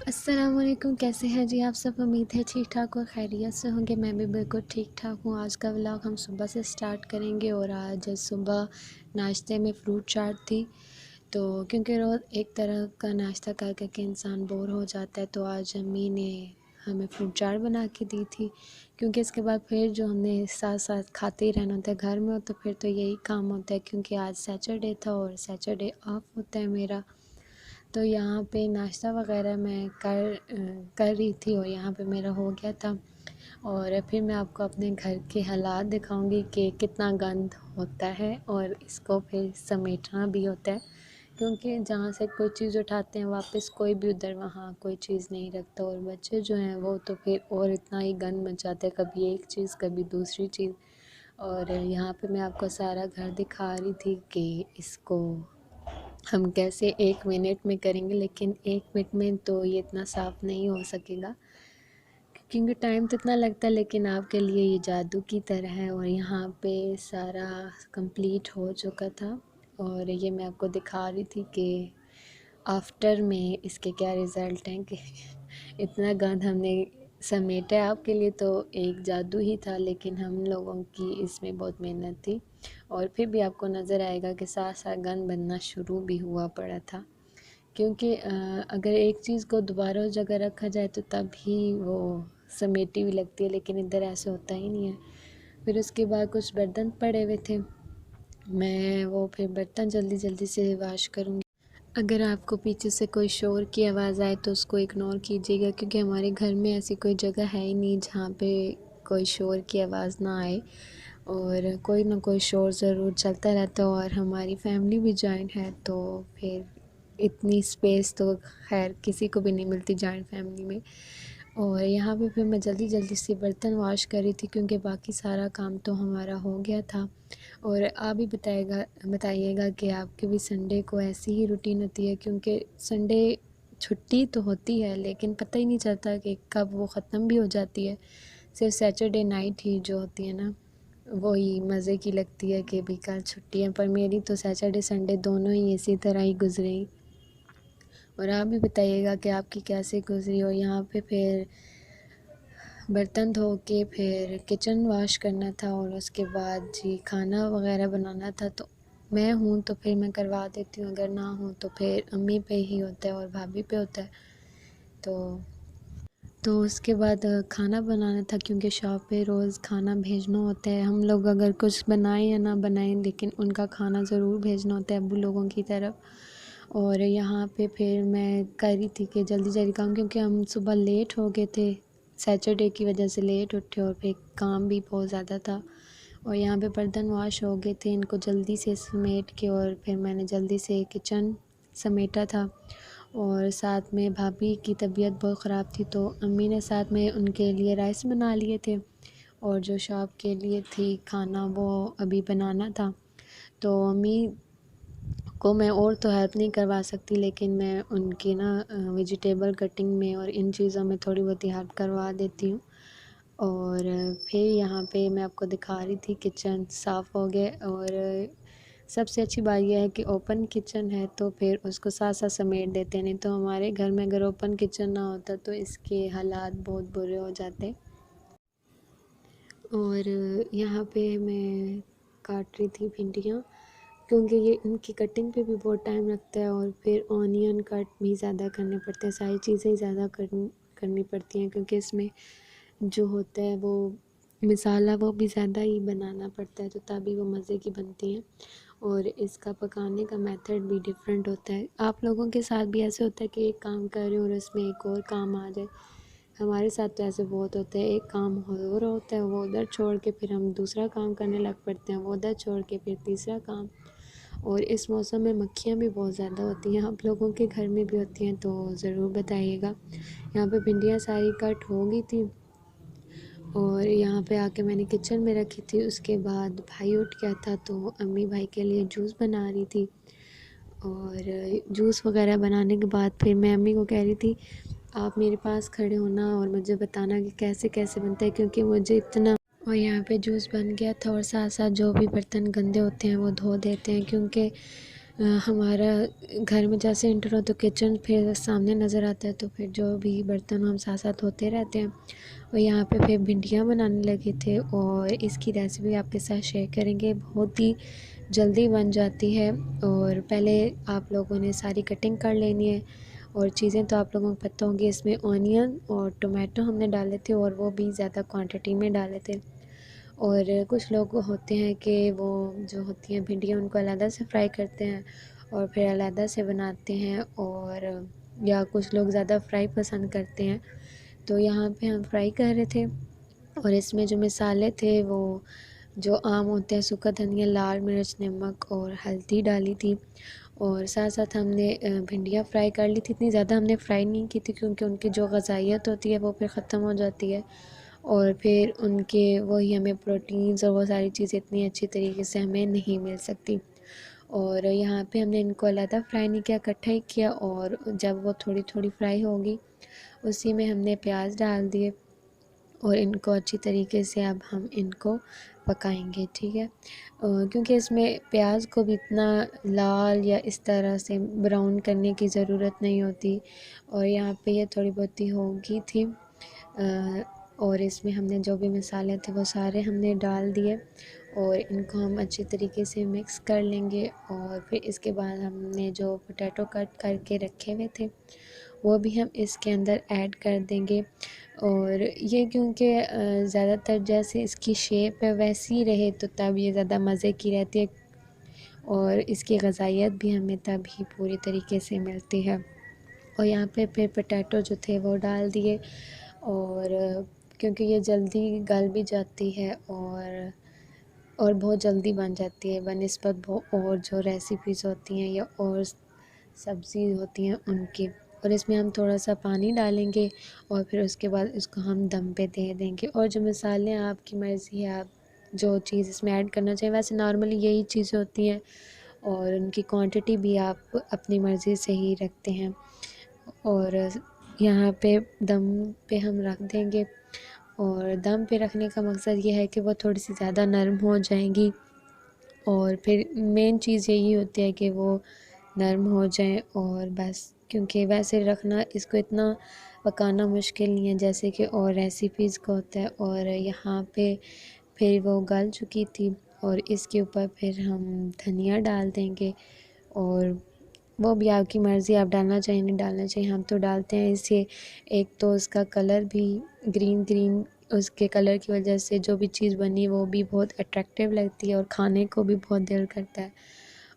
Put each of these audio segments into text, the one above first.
अस्सलाम वालेकुम। कैसे हैं जी आप सब? उम्मीद है ठीक ठाक और खैरियत से होंगे। मैं भी बिल्कुल ठीक ठाक हूँ। आज का व्लॉग हम सुबह से स्टार्ट करेंगे और आज सुबह नाश्ते में फ़्रूट चाट थी। तो क्योंकि रोज़ एक तरह का नाश्ता कर कर के इंसान बोर हो जाता है, तो आज अम्मी ने हमें फ़्रूट चाट बना के दी थी। क्योंकि इसके बाद फिर जो हमने साथ साथ खाते ही रहना होता है घर में हो, तो फिर तो यही काम होता है। क्योंकि आज सैटरडे था और सैटरडे ऑफ होता है मेरा। तो यहाँ पे नाश्ता वगैरह मैं कर रही थी और यहाँ पे मेरा हो गया था। और फिर मैं आपको अपने घर के हालात दिखाऊंगी कि कितना गंद होता है और इसको फिर समेटना भी होता है। क्योंकि जहाँ से कोई चीज़ उठाते हैं वापस कोई भी उधर वहाँ कोई चीज़ नहीं रखता, और बच्चे जो हैं वो तो फिर और इतना ही गंद मचाते हैं, कभी एक चीज़ कभी दूसरी चीज़। और यहाँ पे मैं आपको सारा घर दिखा रही थी कि इसको हम कैसे 1 मिनट में करेंगे, लेकिन 1 मिनट में तो ये इतना साफ़ नहीं हो सकेगा क्योंकि टाइम तो इतना लगता है, लेकिन आपके लिए ये जादू की तरह है। और यहाँ पे सारा कंप्लीट हो चुका था और ये मैं आपको दिखा रही थी कि आफ्टर में इसके क्या रिज़ल्ट हैं कि इतना गंद हमने समेटा है। आपके लिए तो एक जादू ही था, लेकिन हम लोगों की इसमें बहुत मेहनत थी। और फिर भी आपको नज़र आएगा कि साथ साथ गंद बनना शुरू भी हुआ पड़ा था। क्योंकि अगर एक चीज़ को दोबारा उस जगह रखा जाए तो तभी वो समेटी हुई लगती है, लेकिन इधर ऐसे होता ही नहीं है। फिर उसके बाद कुछ बर्तन पड़े हुए थे, मैं वो फिर बर्तन जल्दी जल्दी से वॉश करूँगी। अगर आपको पीछे से कोई शोर की आवाज़ आए तो उसको इग्नोर कीजिएगा, क्योंकि हमारे घर में ऐसी कोई जगह है ही नहीं जहाँ पे कोई शोर की आवाज़ ना आए, और कोई ना कोई शोर ज़रूर चलता रहता है। और हमारी फैमिली भी जॉइंट है, तो फिर इतनी स्पेस तो खैर किसी को भी नहीं मिलती जॉइंट फैमिली में। और यहाँ पे फिर मैं जल्दी जल्दी से बर्तन वॉश कर रही थी, क्योंकि बाकी सारा काम तो हमारा हो गया था। और आप भी बताइएगा कि आपके भी संडे को ऐसी ही रूटीन होती है? क्योंकि संडे छुट्टी तो होती है, लेकिन पता ही नहीं चलता कि कब वो ख़त्म भी हो जाती है। सिर्फ सैटरडे नाइट ही जो होती है ना, वही मज़े की लगती है कि भी कल छुट्टी है। पर मेरी तो सैटरडे संडे दोनों ही इसी तरह ही गुजरी। और आप भी बताइएगा कि आपकी कैसे गुजरी। और यहाँ पे फिर बर्तन धो के फिर किचन वॉश करना था, और उसके बाद जी खाना वगैरह बनाना था। तो मैं हूँ तो फिर मैं करवा देती हूँ, अगर ना हूँ तो फिर अम्मी पे ही होता है और भाभी पे होता है। तो उसके बाद खाना बनाना था, क्योंकि शॉप पे रोज़ खाना भेजना होता है। हम लोग अगर कुछ बनाएं या ना बनाएं, लेकिन उनका खाना ज़रूर भेजना होता है अब्बू लोगों की तरफ। और यहाँ पे फिर मैं कर रही थी कि जल्दी जल्दी काम, क्योंकि हम सुबह लेट हो गए थे, सैटरडे की वजह से लेट उठे, और फिर काम भी बहुत ज़्यादा था। और यहाँ पे बर्तन वॉश हो गए थे, इनको जल्दी से समेट के और फिर मैंने जल्दी से किचन समेटा था। और साथ में भाभी की तबीयत बहुत ख़राब थी, तो अम्मी ने साथ में उनके लिए राइस बना लिए थे, और जो शॉप के लिए थी खाना वो अभी बनाना था। तो अम्मी को मैं और तो हेल्प नहीं करवा सकती, लेकिन मैं उनकी ना वेजिटेबल कटिंग में और इन चीज़ों में थोड़ी बहुत हेल्प करवा देती हूँ। और फिर यहाँ पे मैं आपको दिखा रही थी किचन साफ़ हो गए। और सबसे अच्छी बात यह है कि ओपन किचन है, तो फिर उसको साथ साथ समेट देते हैं। नहीं तो हमारे घर में अगर ओपन किचन ना होता तो इसके हालात बहुत बुरे हो जाते। और यहाँ पे मैं काट रही थी भिंडियाँ, क्योंकि ये इनकी कटिंग पे भी बहुत टाइम लगता है, और फिर ऑनियन कट भी ज़्यादा करने पड़ते हैं, सारी चीज़ें ज़्यादा करनी पड़ती हैं, क्योंकि इसमें जो होता है वो मसाला वो भी ज़्यादा ही बनाना पड़ता है, तो तभी वो मज़े की बनती हैं। और इसका पकाने का मेथड भी डिफरेंट होता है। आप लोगों के साथ भी ऐसे होता है कि एक काम कर रहे हो और उसमें एक और काम आ जाए? हमारे साथ तो ऐसे बहुत होते हैं, एक काम हो रहा होता है वो उधर छोड़ के फिर हम दूसरा काम करने लग पड़ते हैं, वो उधर छोड़ के फिर तीसरा काम। और इस मौसम में मक्खियाँ भी बहुत ज़्यादा होती हैं, आप लोगों के घर में भी होती हैं तो ज़रूर बताइएगा। यहाँ पे भिंडियाँ सारी कट हो गई थी, और यहाँ पे आके मैंने किचन में रखी थी। उसके बाद भाई उठ गया था, तो अम्मी भाई के लिए जूस बना रही थी। और जूस वगैरह बनाने के बाद फिर मैं अम्मी को कह रही थी आप मेरे पास खड़े होना और मुझे बताना कि कैसे कैसे बनता है, क्योंकि मुझे इतना। और यहाँ पे जूस बन गया था, और साथ साथ जो भी बर्तन गंदे होते हैं वो धो देते हैं, क्योंकि हमारा घर में जैसे इंटर हो तो किचन फिर सामने नज़र आता है, तो फिर जो भी बर्तन हम साथ साथ होते रहते हैं। और यहाँ पे फिर भिंडियाँ बनाने लगे थे और इसकी रेसिपी आपके साथ शेयर करेंगे। बहुत ही जल्दी बन जाती है और पहले आप लोगों ने सारी कटिंग कर लेनी है। और चीज़ें तो आप लोगों को पता होंगी, इसमें ऑनियन और टोमेटो हमने डाले थे और वो भी ज़्यादा क्वांटिटी में डाले थे। और कुछ लोग होते हैं कि वो जो होती हैं भिंडियाँ उनको अलग से फ्राई करते हैं और फिर अलग से बनाते हैं, और या कुछ लोग ज़्यादा फ्राई पसंद करते हैं। तो यहाँ पे हम फ्राई कर रहे थे और इसमें जो मसाले थे वो जो आम होते हैं, सूखा धनिया, लाल मिर्च, नमक और हल्दी डाली थी। और साथ साथ हमने भिंडियाँ फ्राई कर ली थी। इतनी ज़्यादा हमने फ्राई नहीं की थी क्योंकि उनकी जो ग़ज़ाइयत होती है वो फिर ख़त्म हो जाती है और फिर उनके वही हमें प्रोटीन्स और वो सारी चीज़ें इतनी अच्छी तरीके से हमें नहीं मिल सकती। और यहाँ पे हमने इनको अलग फ्राई नहीं किया, इकट्ठा ही किया। और जब वो थोड़ी थोड़ी फ्राई होगी उसी में हमने प्याज डाल दिए और इनको अच्छी तरीके से अब हम इनको पकाएंगे, ठीक है। क्योंकि इसमें प्याज को भी इतना लाल या इस तरह से ब्राउन करने की ज़रूरत नहीं होती। और यहाँ पे ये थोड़ी बहुत ही होगी थी। और इसमें हमने जो भी मसाले थे वो सारे हमने डाल दिए और इनको हम अच्छी तरीके से मिक्स कर लेंगे। और फिर इसके बाद हमने जो पोटैटो कट करके रखे हुए थे वो भी हम इसके अंदर ऐड कर देंगे। और ये क्योंकि ज़्यादातर जैसे इसकी शेप है वैसी ही रहे तो तब ये ज़्यादा मज़े की रहती है और इसकी ग़ज़ाइयत भी हमें तभी पूरी तरीके से मिलती है। और यहाँ पे फिर पोटैटो जो थे वो डाल दिए और क्योंकि ये जल्दी गल भी जाती है और बहुत जल्दी बन जाती है बनिस्बत और जो रेसिपीज़ होती हैं या और सब्ज़ी होती हैं उनकी। और इसमें हम थोड़ा सा पानी डालेंगे और फिर उसके बाद इसको हम दम पे दे देंगे। और जो मसाले हैं आपकी मर्ज़ी है, आप जो चीज़ इसमें ऐड करना चाहिए, वैसे नॉर्मली यही चीज़ें होती हैं और उनकी क्वांटिटी भी आप अपनी मर्ज़ी से ही रखते हैं। और यहाँ पे दम पे हम रख देंगे और दम पे रखने का मकसद ये है कि वो थोड़ी सी ज़्यादा नरम हो जाएंगी। और फिर मेन चीज़ यही होती है कि वो नरम हो जाएं और बस। क्योंकि वैसे रखना इसको इतना पकाना मुश्किल नहीं है जैसे कि और रेसिपीज़ का होता है। और यहाँ पे फिर वो गल चुकी थी और इसके ऊपर फिर हम धनिया डाल देंगे और वो भी आपकी मर्ज़ी, आप डालना चाहिए नहीं डालना चाहिए। हम तो डालते हैं इससे, एक तो उसका कलर भी ग्रीन ग्रीन, उसके कलर की वजह से जो भी चीज़ बनी वो भी बहुत अट्रैक्टिव लगती है और खाने को भी बहुत दिल करता है।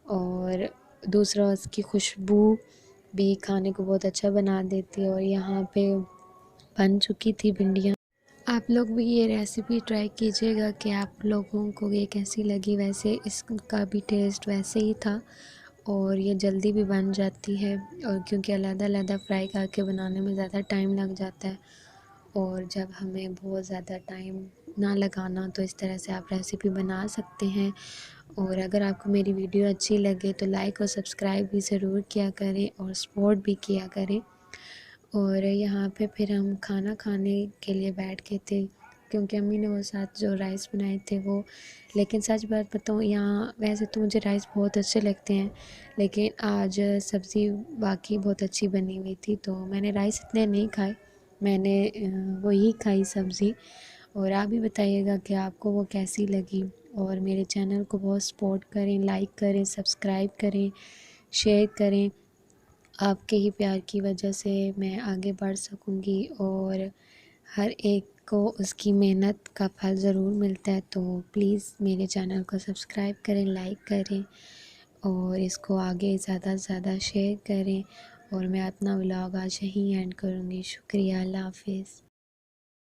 और दूसरा उसकी खुशबू भी खाने को बहुत अच्छा बना देती है। और यहाँ पे बन चुकी थी भिंडियाँ। आप लोग भी ये रेसिपी ट्राई कीजिएगा कि आप लोगों को ये कैसी लगी। वैसे इसका भी टेस्ट वैसे ही था और ये जल्दी भी बन जाती है और क्योंकि अलग-अलग फ्राई करके बनाने में ज़्यादा टाइम लग जाता है। और जब हमें बहुत ज़्यादा टाइम ना लगाना तो इस तरह से आप रेसिपी बना सकते हैं। और अगर आपको मेरी वीडियो अच्छी लगे तो लाइक और सब्सक्राइब भी ज़रूर किया करें और सपोर्ट भी किया करें। और यहाँ पे फिर हम खाना खाने के लिए बैठ गए थे क्योंकि अम्मी ने वो साथ जो राइस बनाए थे वो। लेकिन सच बात बताऊँ, यहाँ वैसे तो मुझे राइस बहुत अच्छे लगते हैं लेकिन आज सब्ज़ी वाकई बहुत अच्छी बनी हुई थी तो मैंने राइस इतने नहीं खाए, मैंने वही खाई सब्ज़ी। और आप भी बताइएगा कि आपको वो कैसी लगी। और मेरे चैनल को बहुत सपोर्ट करें, लाइक करें, सब्सक्राइब करें, शेयर करें। आपके ही प्यार की वजह से मैं आगे बढ़ सकूँगी और हर एक को उसकी मेहनत का फल ज़रूर मिलता है। तो प्लीज़ मेरे चैनल को सब्सक्राइब करें, लाइक करें और इसको आगे ज़्यादा से ज़्यादा शेयर करें। और मैं अपना व्लॉग आज यहीं एंड करूँगी। शुक्रिया, अल्लाह हाफ़िज़।